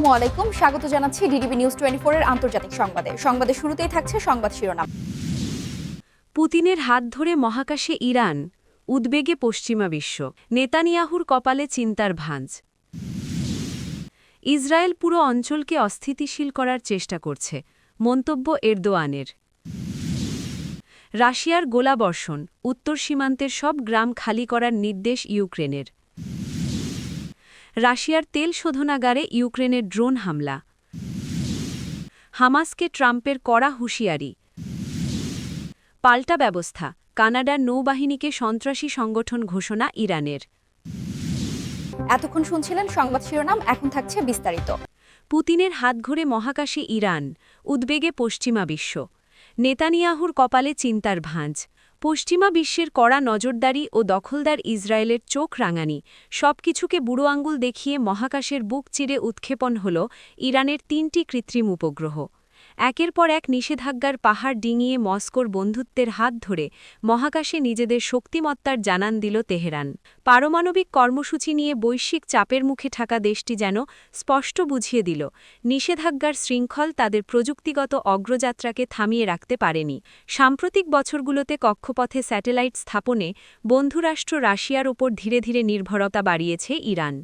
আসসালামু আলাইকুম, স্বাগত জানাচ্ছি ডিডিবি নিউজ 24 এর আন্তর্জাতিক সংবাদে। সংবাদের শুরুতেই থাকছে সংবাদ শিরোনাম। পুতিনের হাত ধরে মহাকাশে ইরান, উদ্বেগে পশ্চিমা বিশ্ব, নেতানিয়াহুর কপালে চিন্তার ভাঁজ। ইসরায়েল পুরো অঞ্চলকে অস্থিতিশীল করার চেষ্টা করছে, মন্তব্য এরদোয়ানের। রাশিয়ার গোলাবর্ষণ, উত্তর সীমান্তের সব গ্রাম খালি করার নির্দেশ ইউক্রেনের। রাশিয়ার তেল শোধনাগারে ইউক্রেনের ড্রোন হামলা। হামাসকে ট্রাম্পের কড়া হুঁশিয়ারি। পাল্টা ব্যবস্থা, কানাডার নৌবাহিনীকে সন্ত্রাসী সংগঠন ঘোষণা ইরানের। এতক্ষণ শুনছিলেন সংবাদ শিরোনাম, এখন থাকছে বিস্তারিত। পুতিনের হাত ধরে মহাকাশে ইরান, উদ্বেগে পশ্চিমা বিশ্ব। নেতানিয়াহুর কপালে চিন্তার ভাঁজ। পশ্চিমা বিশ্বের কড়া নজরদারি ও দখলদার ইসরায়েলের চোখ রাঙানি, সবকিছুকে বুড়ো আঙুল দেখিয়ে মহাকাশের বুক চিরে উৎক্ষেপণ হল ইরানের ৩টি কৃত্রিম উপগ্রহ। একের পর এক নিষেধাজ্ঞার পাহাড় ডিঙিয়ে মস্কোর বন্ধুত্বের হাত ধরে মহাকাশে নিজেদের শক্তিমত্তার জানান দিল তেহরান। পারমাণবিক কর্মসূচি নিয়ে বৈশ্বিক চাপের মুখে থাকা দেশটি যেন স্পষ্ট বুঝিয়ে দিল, নিষেধাজ্ঞার শৃঙ্খল তাদের প্রযুক্তিগত অগ্রযাত্রাকে থামিয়ে রাখতে পারেনি। সাম্প্রতিক বছরগুলোতে কক্ষপথে স্যাটেলাইট স্থাপনে বন্ধুরাষ্ট্র রাশিয়ার ওপর ধীরে ধীরে নির্ভরতা বাড়িয়েছে ইরান।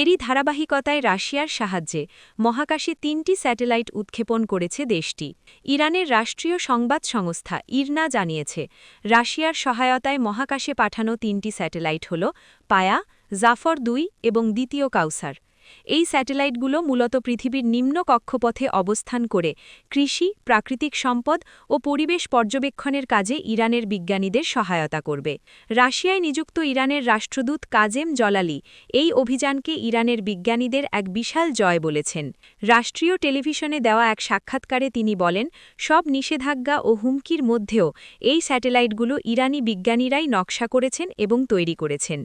এরই ধারাবাহিকতায় রাশিয়ার সাহায্যে মহাকাশে ৩টি স্যাটেলাইট উৎক্ষেপণ করেছে দেশটি। ইরানের রাষ্ট্রীয় সংবাদ সংস্থা ইরনা জানিয়েছে, রাশিয়ার সহায়তায় মহাকাশে পাঠানো ৩টি স্যাটেলাইট হল পায়া, জাফর-2 এবং দ্বিতীয় কাউসার। এই স্যাটেলাইটগুলো মূলত পৃথিবীর নিম্ন কক্ষপথে অবস্থান করে কৃষি, প্রাকৃতিক সম্পদ ও পরিবেশ পর্যবেক্ষণের কাজে ইরানের বিজ্ঞানীদের সহায়তা করবে। রাশিয়ায় নিযুক্ত ইরানের রাষ্ট্রদূত কাজেম জলালি এই অভিযানকে ইরানের বিজ্ঞানীদের এক বিশাল জয় বলেছেন। রাষ্ট্রীয় টেলিভিশনে দেওয়া এক সাক্ষাৎকারে তিনি বলেন, সব নিষেধাজ্ঞা ও হুমকির মধ্যেও এই স্যাটেলাইটগুলো ইরানি বিজ্ঞানীরাই নকশা করেছেন এবং তৈরি করেছেন।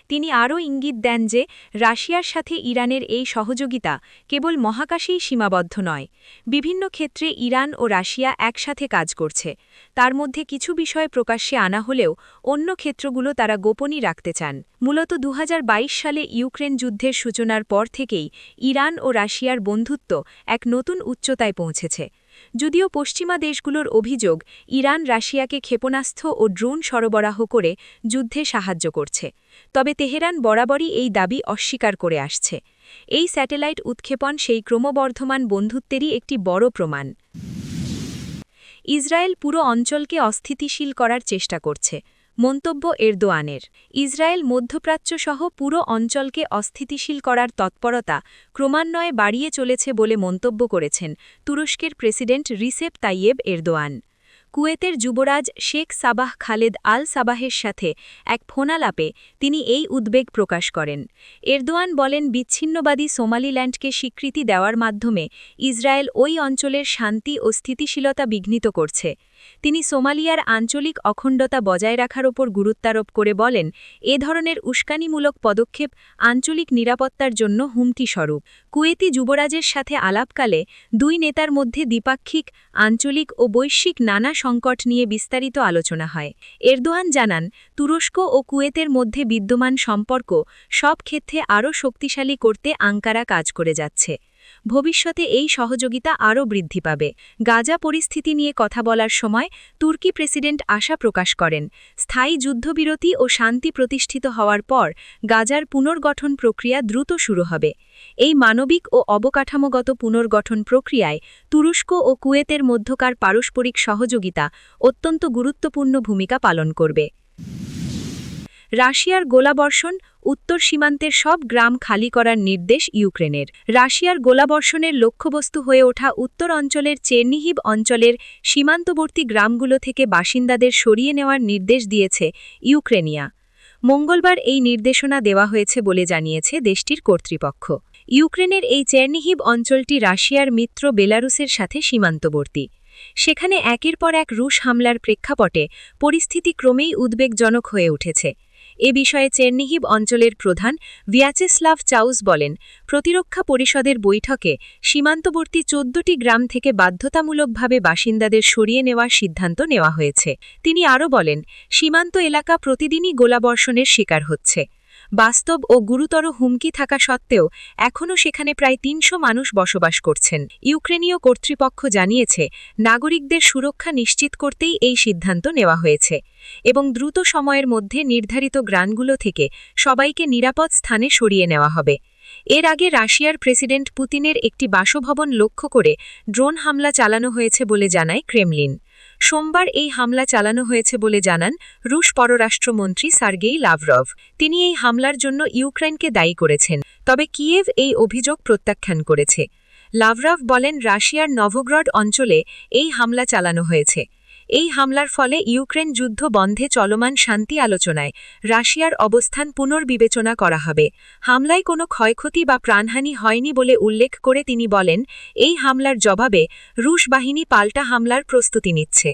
তিনি আরও ইঙ্গিত দেন যে রাশিয়ার সাথে ইরানের এই সহযোগিতা কেবল মহাকাশেই সীমাবদ্ধ নয়, বিভিন্ন ক্ষেত্রে ইরান ও রাশিয়া একসাথে কাজ করছে। তার মধ্যে কিছু বিষয় প্রকাশ্যে আনা হলেও অন্য ক্ষেত্রগুলো তারা গোপনই রাখতে চান। মূলত ২০২২ সালে ইউক্রেন যুদ্ধের সূচনার পর থেকেই ইরান ও রাশিয়ার বন্ধুত্ব এক নতুন উচ্চতায় পৌঁছেছে। যদিও পশ্চিমা দেশগুলোর অভিযোগ, ইরান রাশিয়াকে ক্ষেপণাস্ত্র ও ড্রোন সরবরাহ করে যুদ্ধে সাহায্য করছে, তবে তেহরান বরাবরই এই দাবি অস্বীকার করে আসছে। এই স্যাটেলাইট উৎক্ষেপণ সেই ক্রমবর্ধমান বন্ধুত্বেরই একটি বড় প্রমাণ। ইসরায়েল পুরো অঞ্চলকে অস্থিতিশীল করার চেষ্টা করছে, মন্তব্য এরদোয়ানের। ইসরায়েল মধ্যপ্রাচ্যসহ পুরো অঞ্চলকে অস্থিতিশীল করার তৎপরতা ক্রমান্বয়ে বাড়িয়ে চলেছে বলে মন্তব্য করেছেন তুরস্কের প্রেসিডেন্ট রিসেপ তাইয়েব এরদোয়ান। কুয়েতের যুবরাজ শেখ সাবাহ খালেদ আল সাবাহের সাথে এক ফোনালাপে তিনি এই উদ্বেগ প্রকাশ করেন। এরদোয়ান বলেন, বিচ্ছিন্নবাদী সোমালিল্যান্ডকে স্বীকৃতি দেওয়ার মাধ্যমে ইসরায়েল ওই অঞ্চলের শান্তি ও স্থিতিশীলতা বিঘ্নিত করছে। তিনি সোমালিয়ার আঞ্চলিক অখণ্ডতা বজায় রাখার ওপর গুরুত্বারোপ করে বলেন, এ ধরনের উস্কানিমূলক পদক্ষেপ আঞ্চলিক নিরাপত্তার জন্য হুমকিস্বরূপ। কুয়েতি যুবরাজের সাথে আলাপকালে দুই নেতার মধ্যে দ্বিপাক্ষিক, আঞ্চলিক ও বৈশ্বিক নানা সংকট নিয়ে বিস্তারিত আলোচনা হয়। এরদোয়ান জানান, তুরস্ক ও কুয়েতের মধ্যে বিদ্যমান সম্পর্ক সব ক্ষেত্রে আরও শক্তিশালী করতে আঙ্কারা কাজ করে যাচ্ছে। ভবিষ্যতে এই সহযোগিতা আরও বৃদ্ধি পাবে। গাজা পরিস্থিতি নিয়ে কথা বলার সময় তুর্কি প্রেসিডেন্ট আশা প্রকাশ করেন, স্থায়ী যুদ্ধবিরতি ও শান্তি প্রতিষ্ঠিত হওয়ার পর গাজার পুনর্গঠন প্রক্রিয়া দ্রুত শুরু হবে। এই মানবিক ও অবকাঠামোগত পুনর্গঠন প্রক্রিয়ায় তুরস্ক ও কুয়েতের মধ্যকার পারস্পরিক সহযোগিতা অত্যন্ত গুরুত্বপূর্ণ ভূমিকা পালন করবে। রাশিয়ার গোলাবর্ষণ, উত্তর সীমান্তের সব গ্রাম খালি করার নির্দেশ ইউক্রেনের। রাশিয়ার গোলাবর্ষণের লক্ষ্যবস্তু হয়ে ওঠা উত্তর অঞ্চলের চেরনিহিভ অঞ্চলের সীমান্তবর্তী গ্রামগুলো থেকে বাসিন্দাদের সরিয়ে নেওয়ার নির্দেশ দিয়েছে ইউক্রেনিয়া। মঙ্গলবার এই নির্দেশনা দেওয়া হয়েছে বলে জানিয়েছে দেশটির কর্তৃপক্ষ। ইউক্রেনের এই চেরনিহিভ অঞ্চলটি রাশিয়ার মিত্র বেলারুসের সাথে সীমান্তবর্তী। সেখানে একের পর এক রুশ হামলার প্রেক্ষাপটে পরিস্থিতি ক্রমেই উদ্বেগজনক হয়ে উঠেছে। এ বিষয়ে চেরনিহিভ অঞ্চলের প্রধান ভিয়াচেস্লাভ চাউস বলেন, প্রতিরক্ষা পরিষদের বৈঠকে সীমান্তবর্তী ১৪টি গ্রাম থেকে বাধ্যতামূলকভাবে বাসিন্দাদের সরিয়ে নেওয়ার সিদ্ধান্ত নেওয়া হয়েছে। তিনি আরও বলেন, সীমান্ত এলাকা প্রতিদিনই গোলাবর্ষণের শিকার হচ্ছে। বাস্তব ও গুরুতর হুমকি থাকা সত্ত্বেও এখনও সেখানে প্রায় ৩০০ মানুষ বসবাস করছেন। ইউক্রেনীয় কর্তৃপক্ষ জানিয়েছে, নাগরিকদের সুরক্ষা নিশ্চিত করতেই এই সিদ্ধান্ত নেওয়া হয়েছে এবং দ্রুত সময়ের মধ্যে নির্ধারিত গ্রামগুলো থেকে সবাইকে নিরাপদ স্থানে সরিয়ে নেওয়া হবে। এর আগে রাশিয়ার প্রেসিডেন্ট পুতিনের একটি বাসভবন লক্ষ্য করে ড্রোন হামলা চালানো হয়েছে বলে জানায় ক্রেমলিন। সোমবার এই হামলা চালানো হয়েছে বলে জানান রুশ পররাষ্ট্রমন্ত্রী সার্গেই লাভরভ। তিনি এই হামলার জন্য ইউক্রেনকে দায়ী করেছেন, তবে কিয়েভ এই অভিযোগ প্রত্যাখ্যান করেছে। লাভরভ বলেন, রাশিয়ার নভোগ্রড অঞ্চলে এই হামলা চালানো হয়েছে। এই হামলার ফলে ইউক্রেন যুদ্ধ বন্ধে চলমান শান্তি আলোচনায় রাশিয়ার অবস্থান পুনর্বিবেচনা করা হবে। হামলায় কোনো ক্ষয়ক্ষতি বা প্রাণহানি হয়নি বলে উল্লেখ করে তিনি বলেন, এই হামলার জবাবে রুশ বাহিনী পাল্টা হামলার প্রস্তুতি নিচ্ছে।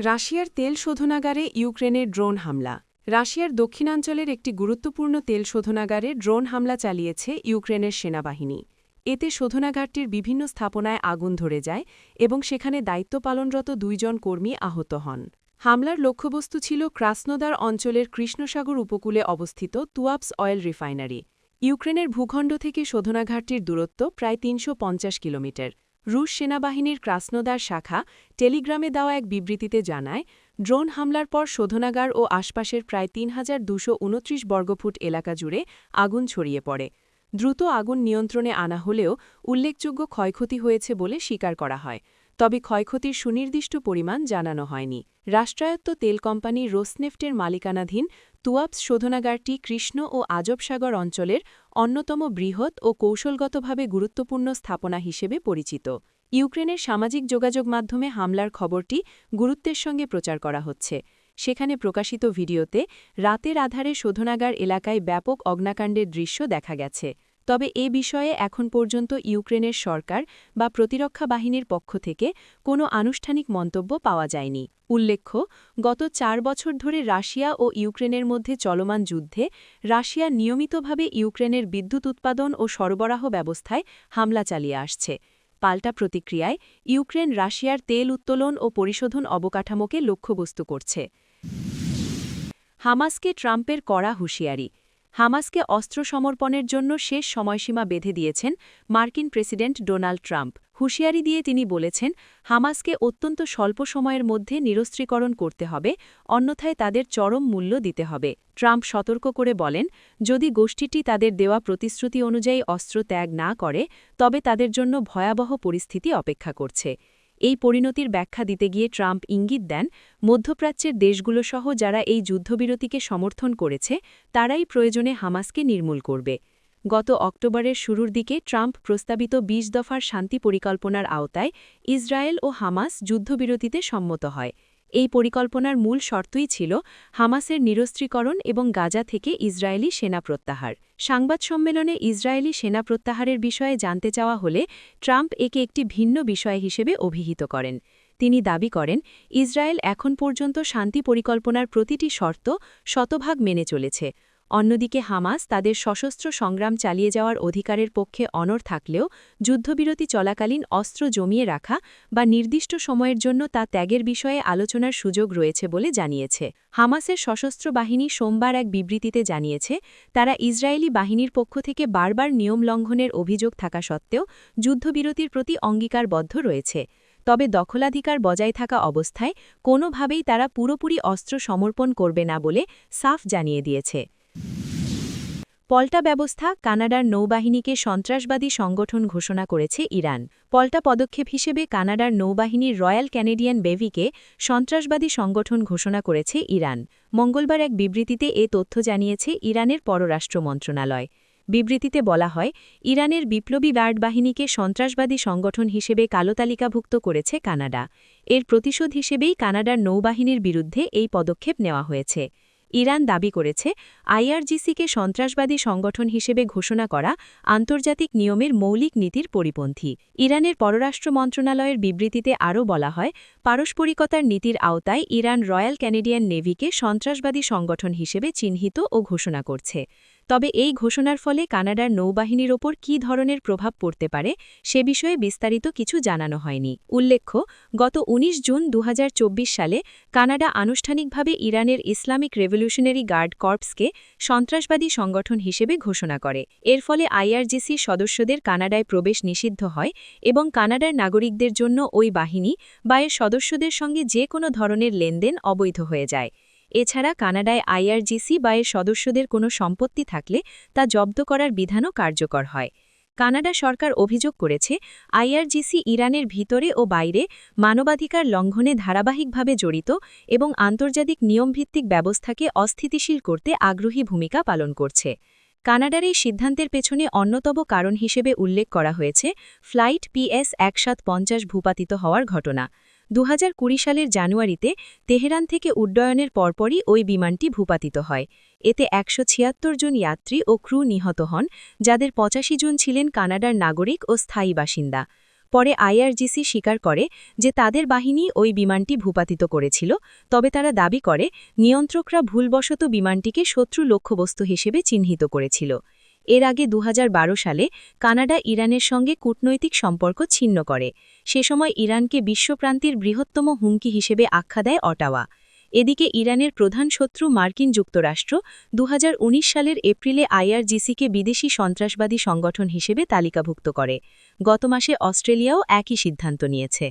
রাশিয়ার তেল শোধনাগারে ইউক্রেনের ড্রোন হামলা। রাশিয়ার দক্ষিণাঞ্চলের একটি গুরুত্বপূর্ণ তেল শোধনাগারে ড্রোন হামলা চালিয়েছে ইউক্রেনের সেনাবাহিনী। এতে শোধনাগারটির বিভিন্ন স্থাপনায় আগুন ধরে যায় এবং সেখানে দায়িত্ব পালনরত ২ জন কর্মী আহত হন। হামলার লক্ষ্যবস্তু ছিল ক্রাসনোদার অঞ্চলের কৃষ্ণসাগর উপকূলে অবস্থিত তুয়াপস অয়েল রিফাইনারি। ইউক্রেনের ভূখণ্ড থেকে শোধনাগারটির দূরত্ব প্রায় ৩৫০ কিলোমিটার। রুশ সেনাবাহিনীর ক্রাসনোদার শাখা টেলিগ্রামে দেওয়া এক বিবৃতিতে জানায়, ড্রোন হামলার পর শোধনাগার ও আশপাশের প্রায় ৩,২২৯ বর্গফুট এলাকা জুড়ে আগুন ছড়িয়ে পড়ে। দ্রুত আগুন নিয়ন্ত্রণে আনা হলেও উল্লেখযোগ্য ক্ষয়ক্ষতি হয়েছে বলে স্বীকার করা হয়, তবে ক্ষয়ক্ষতির সুনির্দিষ্ট পরিমাণ জানানো হয়নি। রাষ্ট্রায়ত্ত তেল কোম্পানি রোসনেফটের মালিকানাধীন তুয়াপস শোধনাগারটি কৃষ্ণ ও আজব সাগর অঞ্চলের অন্যতম বৃহৎ ও কৌশলগতভাবে গুরুত্বপূর্ণ স্থাপনা হিসেবে পরিচিত। ইউক্রেনের সামাজিক যোগাযোগ মাধ্যমে হামলার খবরটি গুরুত্বের সঙ্গে প্রচার করা হচ্ছে। সেখানে প্রকাশিত ভিডিওতে রাতের আধারে শোধনাগার এলাকায় ব্যাপক অগ্নিকাণ্ডের দৃশ্য দেখা গেছে। তবে এ বিষয়ে এখন পর্যন্ত ইউক্রেনের সরকার বা প্রতিরক্ষা বাহিনীর পক্ষ থেকে কোনো আনুষ্ঠানিক মন্তব্য পাওয়া যায়নি। উল্লেখ্য, গত ৪ বছর ধরে রাশিয়া ও ইউক্রেনের মধ্যে চলমান যুদ্ধে রাশিয়া নিয়মিতভাবে ইউক্রেনের বিদ্যুৎ উৎপাদন ও সরবরাহ ব্যবস্থায় হামলা চালিয়ে আসছে। পাল্টা প্রতিক্রিয়ায় ইউক্রেন রাশিয়ার তেল উত্তোলন ও পরিশোধন অবকাঠামোকে লক্ষ্যবস্তু করছে। হামাসকে ট্রাম্পের কড়া হুঁশিয়ারি। হামাসকে অস্ত্র সমর্পণের জন্য শেষ সময়সীমা বেঁধে দিয়েছেন মার্কিন প্রেসিডেন্ট ডোনাল্ড ট্রাম্প। হুঁশিয়ারি দিয়ে তিনি বলেছেন, হামাসকে অত্যন্ত স্বল্প সময়ের মধ্যে নিরস্ত্রীকরণ করতে হবে, অন্যথায় তাদের চরম মূল্য দিতে হবে। ট্রাম্প সতর্ক করে বলেন, যদি গোষ্ঠীটি তাদের দেওয়া প্রতিশ্রুতি অনুযায়ী অস্ত্র ত্যাগ না করে, তবে তাদের জন্য ভয়াবহ পরিস্থিতি অপেক্ষা করছে। এই পরিণতির ব্যাখ্যা দিতে গিয়ে ট্রাম্প ইঙ্গিত দেন, মধ্যপ্রাচ্যের দেশগুলোসহ যারা এই যুদ্ধবিরতিকে সমর্থন করেছে, তারাই প্রয়োজনে হামাসকে নির্মূল করবে। গত অক্টোবরের শুরুর দিকে ট্রাম্প প্রস্তাবিত ২০ দফার শান্তি পরিকল্পনার আওতায় ইসরায়েল ও হামাস যুদ্ধবিরতিতে সম্মত হয়। এই পরিকল্পনার মূল শর্তই ছিল হামাসের নিরস্ত্রীকরণ এবং গাজা থেকে ইসরায়েলি সেনা প্রত্যাহার। সংবাদ সম্মেলনে ইসরায়েলি সেনা প্রত্যাহারের বিষয়ে জানতে চাওয়া হলে ট্রাম্প একে একটি ভিন্ন বিষয় হিসেবে অভিহিত করেন। তিনি দাবি করেন, ইসরায়েল এখন পর্যন্ত শান্তি পরিকল্পনার প্রতিটি শর্ত শতভাগ মেনে চলেছে। অন্যদিকে হামাস তাদের সশস্ত্র সংগ্রাম চালিয়ে যাওয়ার অধিকারের পক্ষে অনড় থাকলেও যুদ্ধবিরতি চলাকালীন অস্ত্র জমিয়ে রাখা বা নির্দিষ্ট সময়ের জন্য তা ত্যাগের বিষয়ে আলোচনার সুযোগ রয়েছে বলে জানিয়েছে। হামাসের সশস্ত্র বাহিনী সোমবার এক বিবৃতিতে জানিয়েছে, তারা ইসরায়েলি বাহিনীর পক্ষ থেকে বারবার নিয়ম লঙ্ঘনের অভিযোগ থাকা সত্ত্বেও যুদ্ধবিরতির প্রতি অঙ্গীকারবদ্ধ রয়েছে। তবে দখলাধিকার বজায় থাকা অবস্থায় কোনোভাবেই তারা পুরোপুরি অস্ত্র সমর্পণ করবে না বলে সাফ জানিয়ে দিয়েছে। পল্টা ব্যবস্থা, কানাডার নৌবাহিনীকে সন্ত্রাসবাদী সংগঠন ঘোষণা করেছে ইরান। পল্টা পদক্ষেপ হিসেবে কানাডার নৌবাহিনীর রয়্যাল ক্যানেডিয়ান নেভিকে সন্ত্রাসবাদী সংগঠন ঘোষণা করেছে ইরান। মঙ্গলবার এক বিবৃতিতে এ তথ্য জানিয়েছে ইরানের পররাষ্ট্র মন্ত্রণালয়। বিবৃতিতে বলা হয়, ইরানের বিপ্লবী গার্ড বাহিনীকে সন্ত্রাসবাদী সংগঠন হিসেবে কালো তালিকাভুক্ত করেছে কানাডা। এর প্রতিশোধ হিসেবেই কানাডার নৌবাহিনীর বিরুদ্ধে এই পদক্ষেপ নেওয়া হয়েছে। ইরান দাবি করেছে, আইআরজিসিকে সন্ত্রাসবাদী সংগঠন হিসেবে ঘোষণা করা আন্তর্জাতিক নিয়মের মৌলিক নীতির পরিপন্থী। ইরানের পররাষ্ট্র মন্ত্রণালয়ের বিবৃতিতে আরও বলা হয়, পারস্পরিকতার নীতির আওতায় ইরান রয়্যাল ক্যানেডিয়ান নেভিকে সন্ত্রাসবাদী সংগঠন হিসেবে চিহ্নিত ও ঘোষণা করছে। তবে এই ঘোষণার ফলে কানাডার নৌবাহিনীর ওপর কী ধরনের প্রভাব পড়তে পারে সে বিষয়ে বিস্তারিত কিছু জানানো হয়নি। উল্লেখ্য, গত ১৯ জুন ২০২৪ সালে কানাডা আনুষ্ঠানিকভাবে ইরানের ইসলামিক রেভলিউশনারি গার্ড কর্পসকে সন্ত্রাসবাদী সংগঠন হিসেবে ঘোষণা করে। এর ফলে আইআরজিসির সদস্যদের কানাডায় প্রবেশ নিষিদ্ধ হয় এবং কানাডার নাগরিকদের জন্য ওই বাহিনী বা এর সদস্যদের সঙ্গে যে কোনো ধরনের লেনদেন অবৈধ হয়ে যায়। এছাড়া কানাডায় আইআরজিসি বা এর সদস্যদের কোনো সম্পত্তি থাকলে তা জব্দ করার বিধানও কার্যকর হয়। কানাডা সরকার অভিযোগ করেছে, আইআরজিসি ইরানের ভিতরে ও বাইরে মানবাধিকার লঙ্ঘনে ধারাবাহিকভাবে জড়িত এবং আন্তর্জাতিক নিয়মভিত্তিক ব্যবস্থাকে অস্থিতিশীল করতে আগ্রহী ভূমিকা পালন করছে। কানাডার এই সিদ্ধান্তের পেছনে অন্যতম কারণ হিসেবে উল্লেখ করা হয়েছে ফ্লাইট PS-1750 ভূপাতিত হওয়ার ঘটনা। ২০২০ সালের জানুয়ারিতে তেহরান থেকে উড্ডয়নের পরপরই ওই বিমানটি ভূপাতিত হয়। এতে ১৭৬ জন যাত্রী ও ক্রু নিহত হন, যাদের ৮৫ জন ছিলেন কানাডার নাগরিক ও স্থায়ী বাসিন্দা। পরে আইআরজিসি স্বীকার করে যে তাদের বাহিনী ওই বিমানটি ভূপাতিত করেছিল, তবে তারা দাবি করে নিয়ন্ত্রকরা ভুলবশত বিমানটিকে শত্রু লক্ষ্যবস্তু হিসেবে চিহ্নিত করেছিল। এর আগে ২০১২ সালে কানাডা ইরানের সঙ্গে কূটনৈতিক সম্পর্ক ছিন্ন করে। সে সময় ইরানকে বিশ্বপ্রান্তির বৃহত্তম হুমকি হিসেবে আখ্যা দেয় অটাওয়া। এদিকে ইরানের প্রধান শত্রু মার্কিন যুক্তরাষ্ট্র ২০১৯ সালের এপ্রিলে আইআরজিসিকে বিদেশি সন্ত্রাসবাদী সংগঠন হিসেবে তালিকাভুক্ত করে। গত মাসে অস্ট্রেলিয়াও একই সিদ্ধান্ত নিয়েছে।